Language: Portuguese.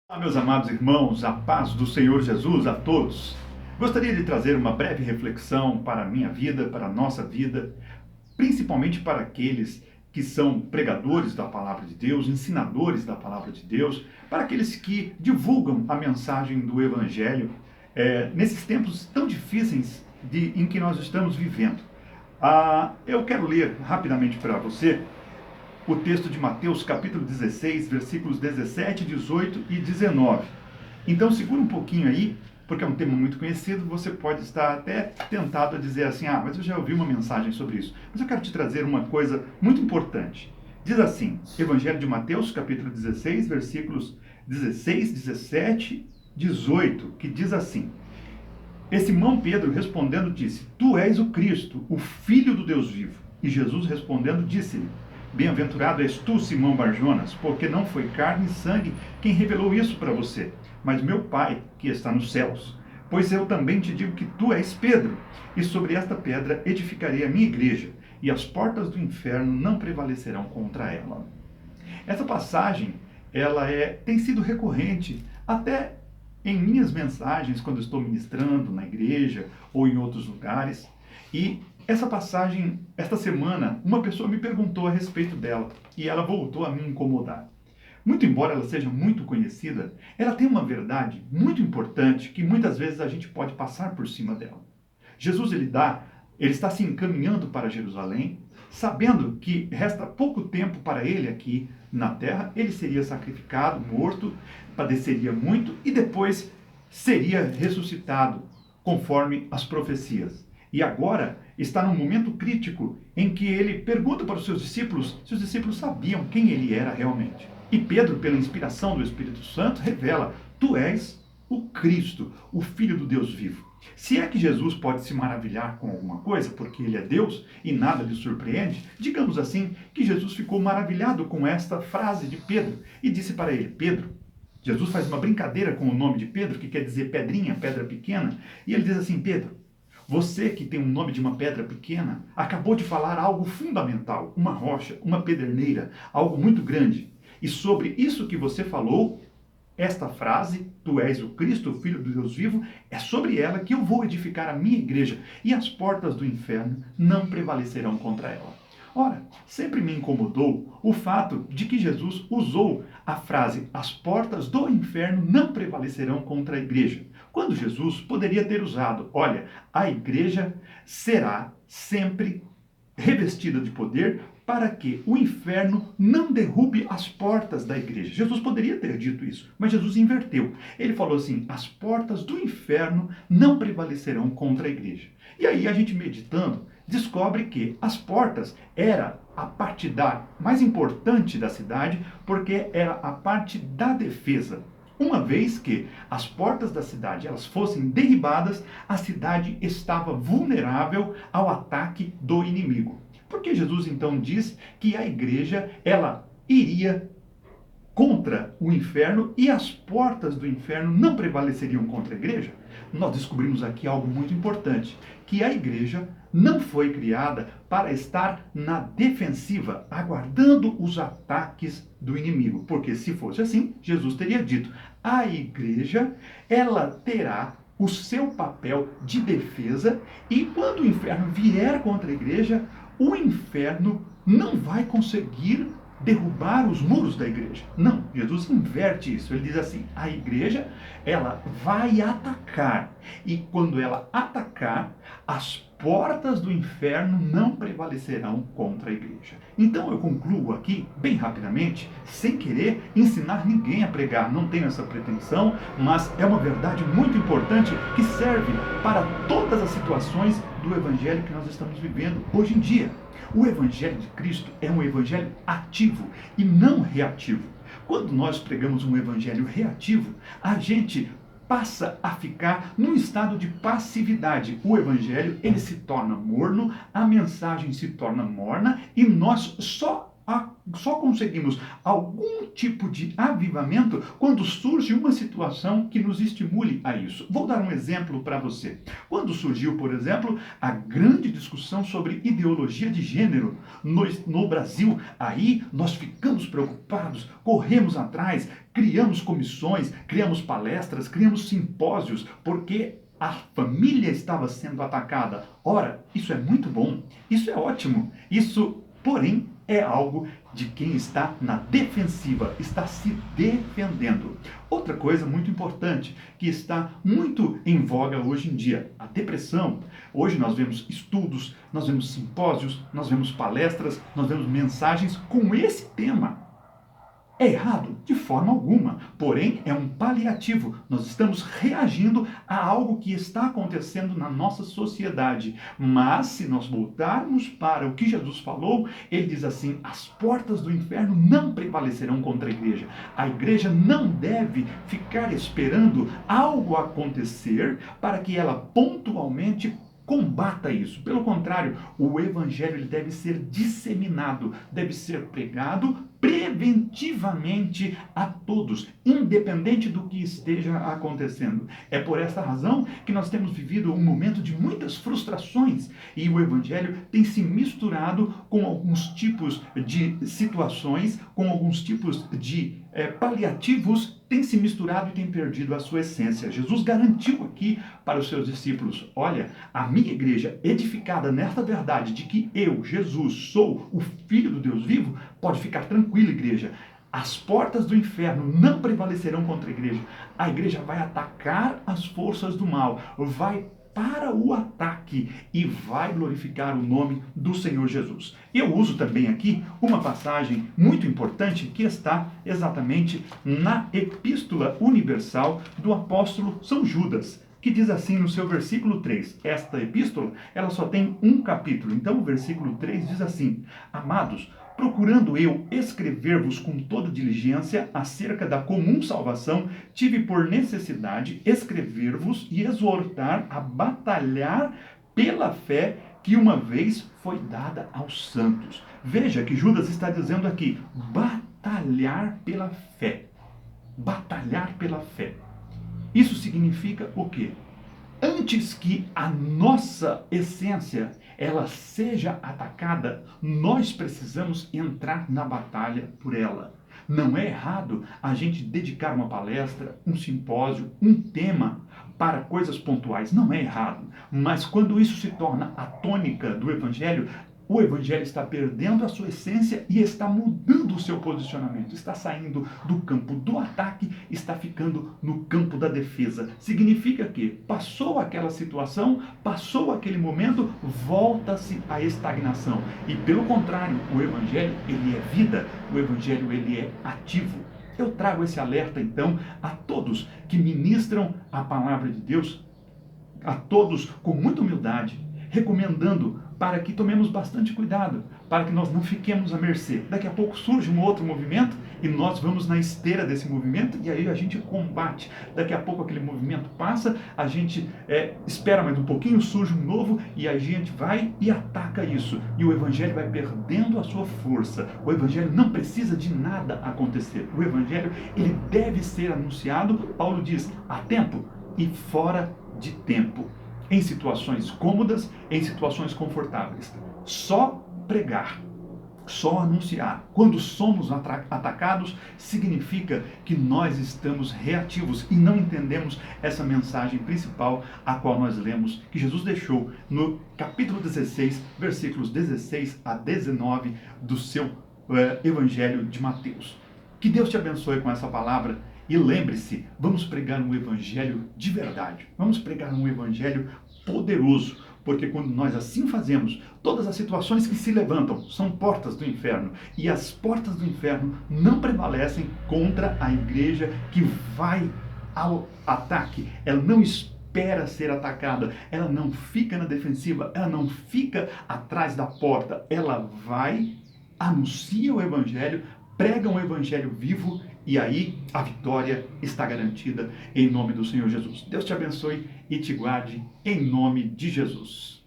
Olá, meus amados irmãos, a paz do Senhor Jesus a todos. Gostaria de trazer uma breve reflexão para a minha vida, para a nossa vida, principalmente para aqueles que são pregadores da palavra de Deus, ensinadores da palavra de Deus, para aqueles que divulgam a mensagem do Evangelho nesses tempos tão difíceis em que nós estamos vivendo. Eu quero ler rapidamente para você o texto de Mateus, capítulo 16, versículos 17, 18 e 19. Então, segura um pouquinho aí, porque é um tema muito conhecido, você pode estar até tentado a dizer assim, mas eu já ouvi uma mensagem sobre isso. Mas eu quero te trazer uma coisa muito importante. Diz assim, Evangelho de Mateus, capítulo 16, versículos 16, 17, 18, que diz assim: E Simão Pedro respondendo disse, Tu és o Cristo, o Filho do Deus vivo. E Jesus respondendo disse-lhe, Bem-aventurado és tu, Simão Barjonas, porque não foi carne e sangue quem revelou isso para você, mas meu Pai que está nos céus. Pois eu também te digo que tu és Pedro, e sobre esta pedra edificarei a minha igreja, e as portas do inferno não prevalecerão contra ela. Essa passagem, tem sido recorrente até em minhas mensagens, quando estou ministrando na igreja ou em outros lugares. E essa passagem, esta semana, uma pessoa me perguntou a respeito dela e ela voltou a me incomodar. Muito embora ela seja muito conhecida, ela tem uma verdade muito importante que muitas vezes a gente pode passar por cima dela. Jesus, ele está se encaminhando para Jerusalém, sabendo que resta pouco tempo para ele aqui na terra. Ele seria sacrificado, morto, padeceria muito e depois seria ressuscitado, conforme as profecias. E agora está num momento crítico em que ele pergunta para os seus discípulos se os discípulos sabiam quem ele era realmente. E Pedro, pela inspiração do Espírito Santo, revela: Tu és o Cristo, o Filho do Deus vivo. Se é que Jesus pode se maravilhar com alguma coisa, porque ele é Deus e nada lhe surpreende, digamos assim que Jesus ficou maravilhado com esta frase de Pedro e disse para ele: Pedro, Jesus faz uma brincadeira com o nome de Pedro, que quer dizer pedrinha, pedra pequena, e ele diz assim: Pedro, você que tem o nome de uma pedra pequena, acabou de falar algo fundamental, uma rocha, uma pederneira, algo muito grande. E sobre isso que você falou, esta frase, Tu és o Cristo, o Filho do Deus vivo, é sobre ela que eu vou edificar a minha igreja, e as portas do inferno não prevalecerão contra ela. Ora, sempre me incomodou o fato de que Jesus usou a frase as portas do inferno não prevalecerão contra a igreja, quando Jesus poderia ter usado, olha, a igreja será sempre revestida de poder para que o inferno não derrube as portas da igreja. Jesus poderia ter dito isso, mas Jesus inverteu. Ele falou assim, as portas do inferno não prevalecerão contra a igreja. E aí a gente meditando, descobre que as portas era a parte mais importante da cidade, porque era a parte da defesa. Uma vez que as portas da cidade elas fossem derribadas, a cidade estava vulnerável ao ataque do inimigo. Porque Jesus então diz que a igreja ela iria contra o inferno e as portas do inferno não prevaleceriam contra a igreja? Nós descobrimos aqui algo muito importante, que a igreja não foi criada para estar na defensiva, aguardando os ataques do inimigo. Porque se fosse assim, Jesus teria dito, a igreja, ela terá o seu papel de defesa e quando o inferno vier contra a igreja, o inferno não vai conseguir derrubar os muros da igreja. Não, Jesus inverte isso. Ele diz assim, a igreja, ela vai atacar. E quando ela atacar, as portas do inferno não prevalecerão contra a igreja. Então eu concluo aqui, bem rapidamente, sem querer ensinar ninguém a pregar. Não tenho essa pretensão, mas é uma verdade muito importante que serve para todas as situações do evangelho que nós estamos vivendo hoje em dia. O evangelho de Cristo é um evangelho ativo e não reativo. Quando nós pregamos um evangelho reativo, a gente passa a ficar num estado de passividade. O evangelho, ele se torna morno, a mensagem se torna morna e nós só só conseguimos algum tipo de avivamento quando surge uma situação que nos estimule a isso. Vou dar um exemplo para você. Quando surgiu, por exemplo, a grande discussão sobre ideologia de gênero no Brasil, aí nós ficamos preocupados, corremos atrás, criamos comissões, criamos palestras, criamos simpósios, porque a família estava sendo atacada. Ora, isso é muito bom, isso é ótimo, isso, porém, é algo de quem está na defensiva, está se defendendo. Outra coisa muito importante, que está muito em voga hoje em dia, a depressão. Hoje nós vemos estudos, nós vemos simpósios, nós vemos palestras, nós vemos mensagens com esse tema. É errado? De forma alguma. Porém, é um paliativo. Nós estamos reagindo a algo que está acontecendo na nossa sociedade. Mas, se nós voltarmos para o que Jesus falou, ele diz assim: as portas do inferno não prevalecerão contra a igreja. A igreja não deve ficar esperando algo acontecer para que ela pontualmente combata isso. Pelo contrário, o evangelho ele deve ser disseminado, deve ser pregado preventivamente a todos, independente do que esteja acontecendo. É por essa razão que nós temos vivido um momento de muitas frustrações e o evangelho tem se misturado com alguns tipos de situações, com alguns tipos de paliativos, tem se misturado e tem perdido a sua essência. Jesus garantiu aqui para os seus discípulos: olha, a minha igreja edificada nesta verdade de que eu, Jesus, sou o Filho do Deus vivo, pode ficar tranquila, igreja. As portas do inferno não prevalecerão contra a igreja. A igreja vai atacar as forças do mal, vai para o ataque e vai glorificar o nome do Senhor Jesus. Eu uso também aqui uma passagem muito importante que está exatamente na Epístola Universal do apóstolo São Judas, que diz assim no seu versículo 3. Esta epístola, ela só tem um capítulo. Então o versículo 3 diz assim: amados, procurando eu escrever-vos com toda diligência acerca da comum salvação, tive por necessidade escrever-vos e exortar a batalhar pela fé que uma vez foi dada aos santos. Veja que Judas está dizendo aqui: batalhar pela fé. Batalhar pela fé. Isso significa o quê? Antes que a nossa essência ela seja atacada, nós precisamos entrar na batalha por ela. Não é errado a gente dedicar uma palestra, um simpósio, um tema para coisas pontuais. Não é errado. Mas quando isso se torna a tônica do Evangelho, o Evangelho está perdendo a sua essência e está mudando o seu posicionamento. Está saindo do campo do ataque, está ficando no campo da defesa. Significa que passou aquela situação, passou aquele momento, volta-se à estagnação. E pelo contrário, o Evangelho ele é vida, o Evangelho ele é ativo. Eu trago esse alerta então a todos que ministram a palavra de Deus, a todos com muita humildade, recomendando para que tomemos bastante cuidado, para que nós não fiquemos à mercê. Daqui a pouco surge um outro movimento e nós vamos na esteira desse movimento e aí a gente combate. Daqui a pouco aquele movimento passa, a gente espera mais um pouquinho, surge um novo e a gente vai e ataca isso. E o Evangelho vai perdendo a sua força. O Evangelho não precisa de nada acontecer. O Evangelho ele deve ser anunciado, Paulo diz, a tempo e fora de tempo. Em situações cômodas, em situações confortáveis. Só pregar, só anunciar. Quando somos atacados, significa que nós estamos reativos e não entendemos essa mensagem principal a qual nós lemos, que Jesus deixou no capítulo 16, versículos 16 a 19 do seu Evangelho de Mateus. Que Deus te abençoe com essa palavra. E lembre-se, vamos pregar um evangelho de verdade. Vamos pregar um evangelho poderoso, porque quando nós assim fazemos, todas as situações que se levantam são portas do inferno. E as portas do inferno não prevalecem contra a igreja que vai ao ataque. Ela não espera ser atacada, ela não fica na defensiva, ela não fica atrás da porta. Ela vai, anuncia o evangelho, prega um evangelho vivo e aí a vitória está garantida em nome do Senhor Jesus. Deus te abençoe e te guarde em nome de Jesus.